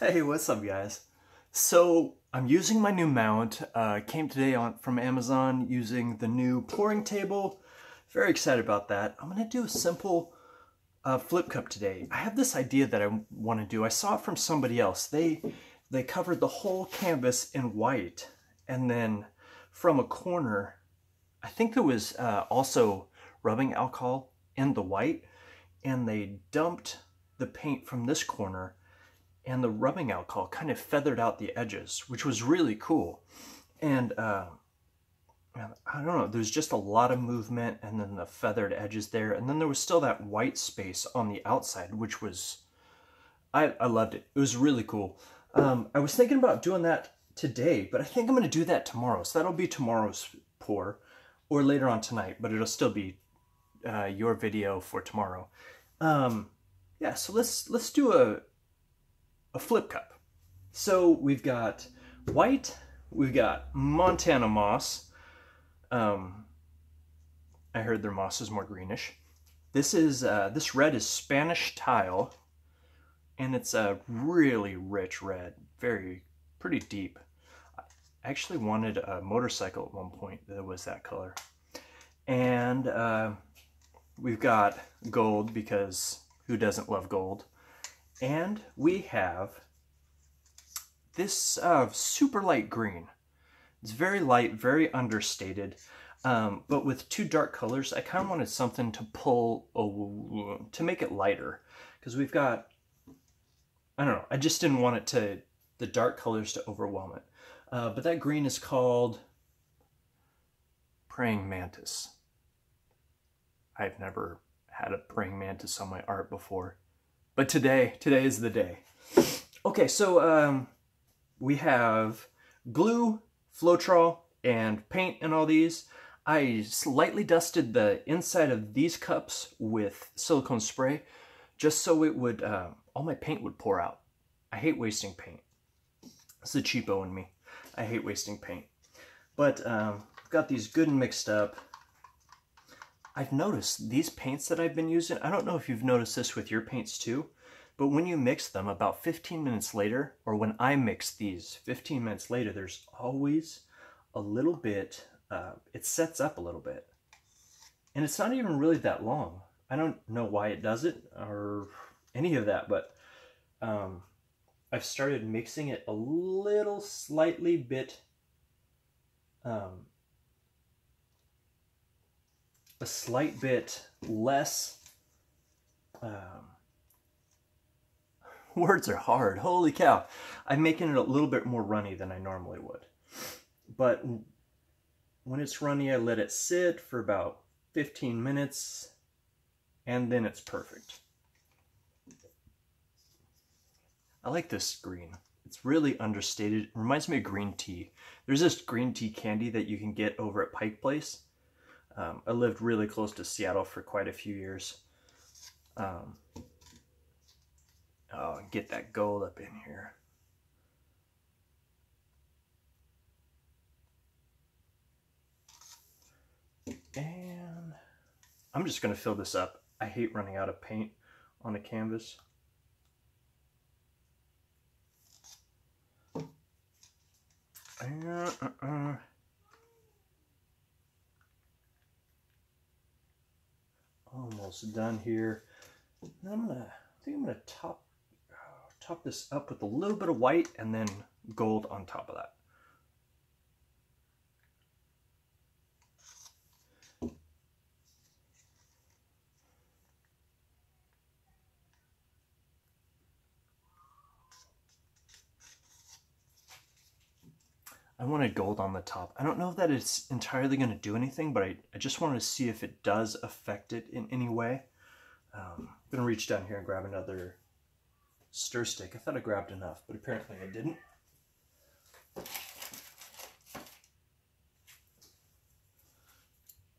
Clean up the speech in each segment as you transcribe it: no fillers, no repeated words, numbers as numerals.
Hey, what's up guys? So I'm using my new mount. Came today from Amazon using the new pouring table. Very excited about that. I'm gonna do a simple flip cup today. I have this idea that I want to do. I saw it from somebody else. They covered the whole canvas in white, and then from a corner, I think there was also rubbing alcohol in the white, and they dumped the paint from this corner, and the rubbing alcohol kind of feathered out the edges, which was really cool. And I don't know, there's just a lot of movement, and then the feathered edges there, and then there was still that white space on the outside, which was, I loved it. It was really cool. I was thinking about doing that today, but I think I'm going to do that tomorrow. So that'll be tomorrow's pour, or later on tonight, but it'll still be your video for tomorrow. Yeah, so let's do a flip cup. So we've got white, we've got Montana moss. I heard their moss is more greenish. This is this red is Spanish tile, and it's a really rich red, pretty deep. I actually wanted a motorcycle at one point that was that color. And we've got gold, because who doesn't love gold? And we have this super light green. It's very light, very understated, but with two dark colors. I kind of wanted something to pull, to make it lighter, because we've got, I don't know, I just didn't want the dark colors to overwhelm it. But that green is called Praying Mantis. I've never had a praying mantis on my art before. But today is the day. Okay, so we have glue, Floetrol, and paint and all these. I lightly dusted the inside of these cups with silicone spray, just so it would, all my paint would pour out. I hate wasting paint. It's the cheapo in me. I hate wasting paint. But I've got these good and mixed up. I've noticed these paints that I've been using, I don't know if you've noticed this with your paints too, but when you mix them about 15 minutes later, or when I mix these 15 minutes later, there's always a little bit, it sets up a little bit. And it's not even really that long. I don't know why it does it or any of that, but I've started mixing it a little slightly bit, a slight bit less, words are hard, holy cow. I'm making it a little bit more runny than I normally would. But when it's runny, I let it sit for about 15 minutes, and then it's perfect. I like this green. It's really understated. It reminds me of green tea. There's this green tea candy that you can get over at Pike Place. I lived really close to Seattle for quite a few years. Oh, get that gold up in here. And I'm just going to fill this up. I hate running out of paint on a canvas. Almost done here. I think I'm gonna top this up with a little bit of white and then gold on top of that. I wanted gold on the top. I don't know that it's entirely going to do anything, but I just wanted to see if it does affect it in any way. I'm going to reach down here and grab another stir stick. I thought I grabbed enough, but apparently I didn't.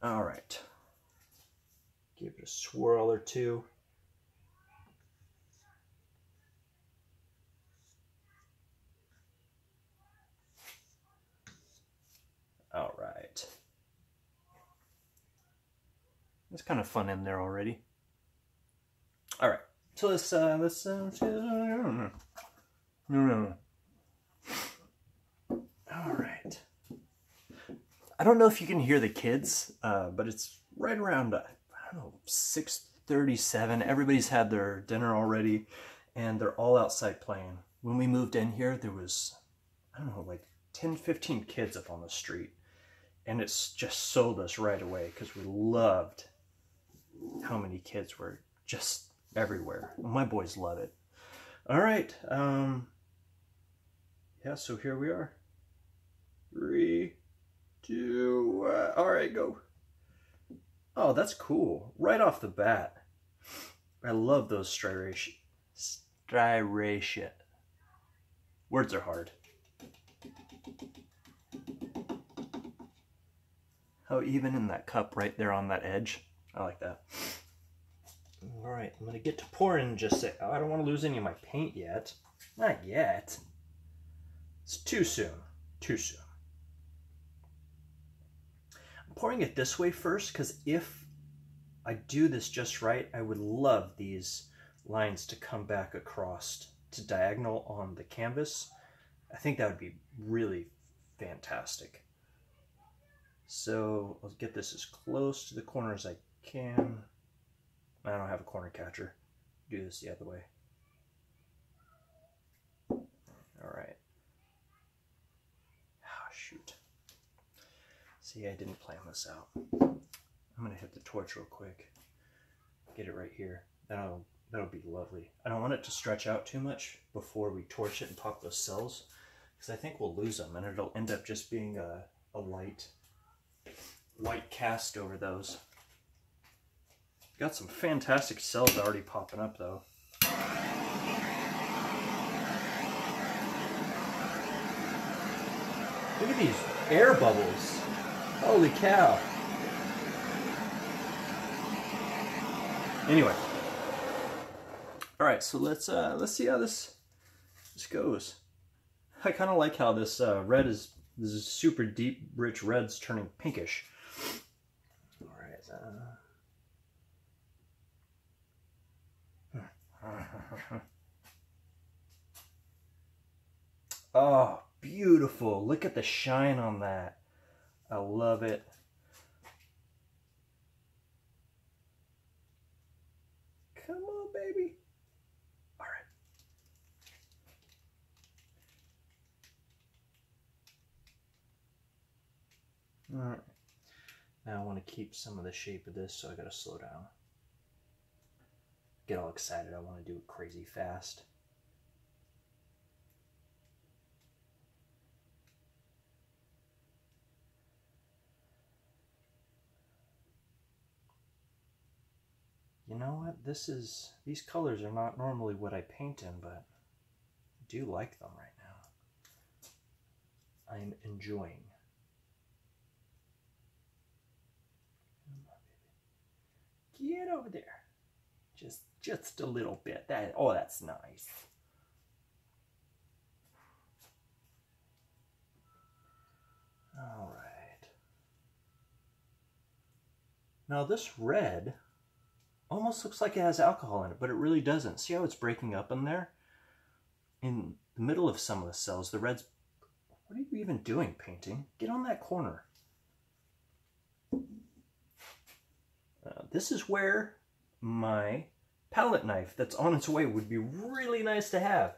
All right. Give it a swirl or two. All right. It's kind of fun in there already. All right. So let's No. All right. I don't know if you can hear the kids, but it's right around, I don't know, 6:37. Everybody's had their dinner already, and they're all outside playing. When we moved in here, there was, I don't know, like 10, 15 kids up on the street. And it's just sold us right away because we loved how many kids were just everywhere. My boys love it. All right. Yeah, so here we are. 3, 2, all right, go. Oh, that's cool. Right off the bat. I love those striation. Words are hard. Oh, even in that cup right there on that edge. I like that. All right, I'm going to get to pouring and just say, oh, I don't want to lose any of my paint yet. Not yet. It's too soon. Too soon. I'm pouring it this way first because if I do this just right, I would love these lines to come back across to diagonal on the canvas. I think that would be really fantastic. So I'll get this as close to the corner as I can. I don't have a corner catcher. Do this the other way. All right. Oh, shoot. See, I didn't plan this out. I'm gonna hit the torch real quick. Get it right here. That'll be lovely. I don't want it to stretch out too much before we torch it and pop those cells, because I think we'll lose them and it'll end up just being a light white cast over those. Got some fantastic cells already popping up though. Look at these air bubbles. Holy cow. Anyway. All right, so let's see how this goes. I kind of like how this red is super deep, rich red's turning pinkish. All right. Oh, beautiful. Look at the shine on that. I love it. Come on, baby. All right. All right. Now I want to keep some of the shape of this, so I got to slow down. Get all excited. I want to do it crazy fast. You know what? These colors are not normally what I paint in, but I do like them right now. I'm enjoying. Get over there. Just a little bit. Oh, that's nice. All right. Now this red almost looks like it has alcohol in it, but it really doesn't. See how it's breaking up in there? In the middle of some of the cells, the red's... What are you even doing, painting? Get on that corner. This is where my palette knife that's on its way would be really nice to have.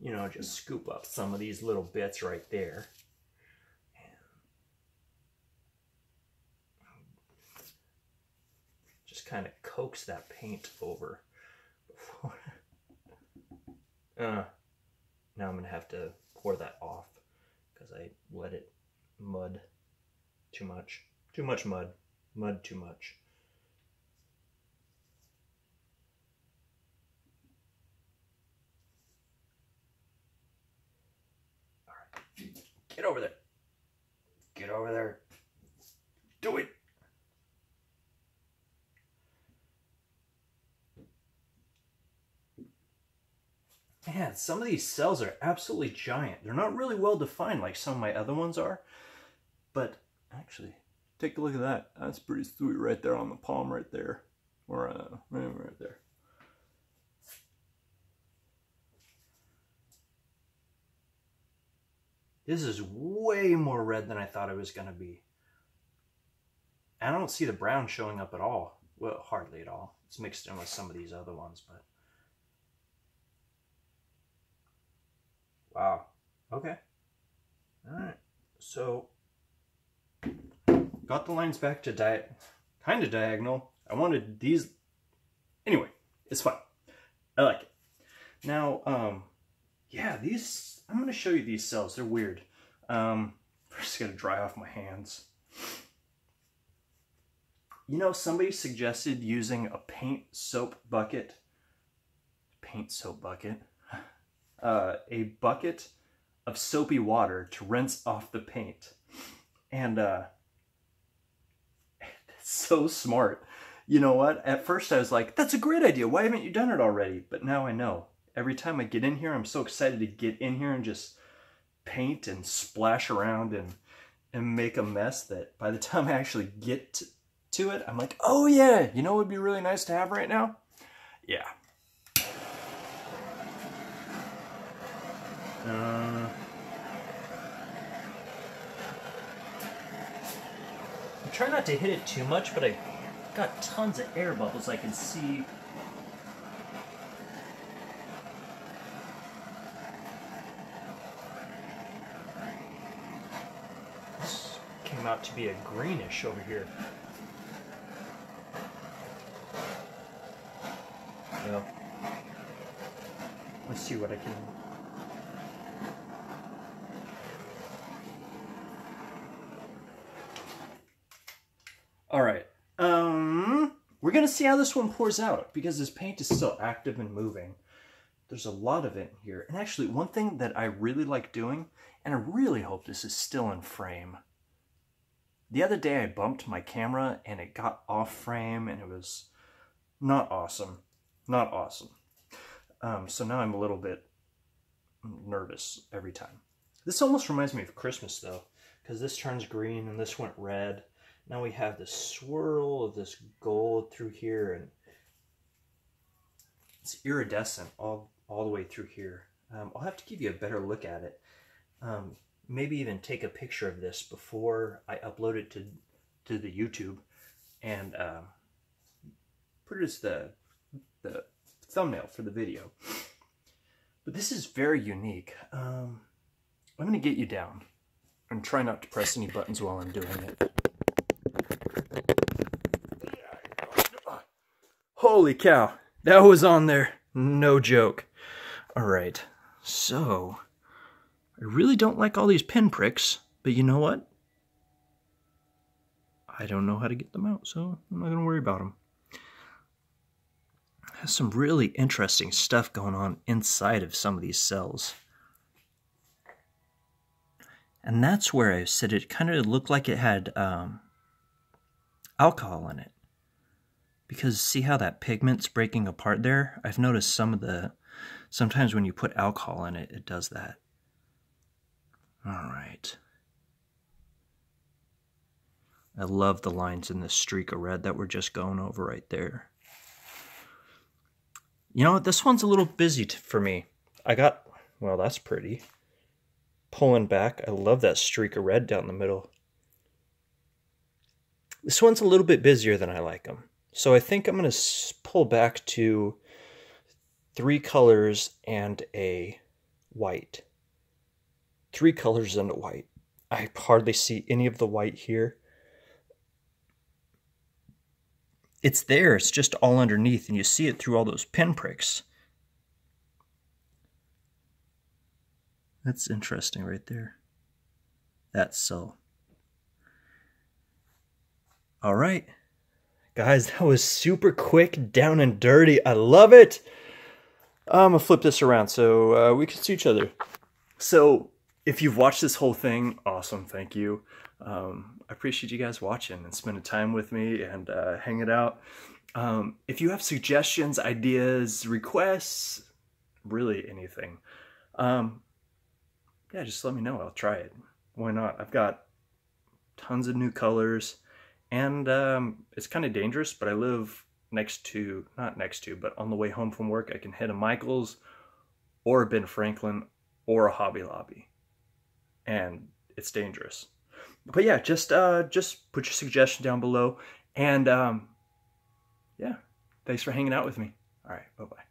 You know, just scoop up some of these little bits right there. Just kind of coax that paint over. Now I'm going to have to pour that off because I let it mud too much. Too much mud. Mud too much. All right. Get over there. Get over there. Do it. Man, some of these cells are absolutely giant. They're not really well defined like some of my other ones are. But actually, take a look at that. That's pretty sweet right there on the palm right there. Or right there. This is way more red than I thought it was going to be. I don't see the brown showing up at all. Well, hardly at all. It's mixed in with some of these other ones, but... Wow. Okay. Alright. So, got the lines back to kind of diagonal. I wanted these... Anyway, it's fine. I like it. Now, yeah, these... I'm going to show you these cells. They're weird. First, got to dry off my hands. You know, somebody suggested using a paint soap bucket. Paint soap bucket? A bucket of soapy water to rinse off the paint. And it's so smart. You know what? At first I was like, that's a great idea. Why haven't you done it already? But now I know. Every time I get in here, I'm so excited to get in here and just paint and splash around and make a mess that by the time I actually get to it, I'm like, oh yeah, you know what would be really nice to have right now? Yeah. I try not to hit it too much, but I got tons of air bubbles I can see. This came out to be a greenish over here. Well, let's see what I can... All right, we're gonna see how this one pours out because this paint is still active and moving. There's a lot of it in here. And actually, one thing that I really like doing, and I really hope this is still in frame. The other day I bumped my camera and it got off frame and it was not awesome. Not awesome. So now I'm a little bit nervous every time. This almost reminds me of Christmas though, because this turns green and this went red. Now we have this swirl of this gold through here, and it's iridescent all the way through here. I'll have to give you a better look at it. Maybe even take a picture of this before I upload it to the YouTube and put it as the thumbnail for the video. But this is very unique. I'm going to get you down and try not to press any buttons while I'm doing it. Holy cow, that was on there. No joke. All right, so I really don't like all these pinpricks, but you know what? I don't know how to get them out, so I'm not going to worry about them. Has some really interesting stuff going on inside of some of these cells. And that's where I said it kind of looked like it had alcohol in it. Because see how that pigment's breaking apart there? I've noticed sometimes when you put alcohol in it, it does that. All right. I love the lines in this streak of red that we're just going over right there. You know what? This one's a little busy for me. Well, that's pretty. Pulling back. I love that streak of red down the middle. This one's a little bit busier than I like them. So I think I'm going to pull back to 3 colors and a white. 3 colors and a white. I hardly see any of the white here. It's there, it's just all underneath, and you see it through all those pinpricks. That's interesting right there. That's so. All right. Guys, that was super quick, down and dirty. I love it. I'm going to flip this around so we can see each other. So, if you've watched this whole thing, awesome, thank you. I appreciate you guys watching and spending time with me and hanging out. If you have suggestions, ideas, requests, really anything, yeah, just let me know. I'll try it. Why not? I've got tons of new colors. And it's kind of dangerous, but I live not next to, but on the way home from work, I can hit a Michael's or a Ben Franklin or a Hobby Lobby. and it's dangerous. But yeah, just put your suggestion down below, and yeah, thanks for hanging out with me. All right, bye-bye.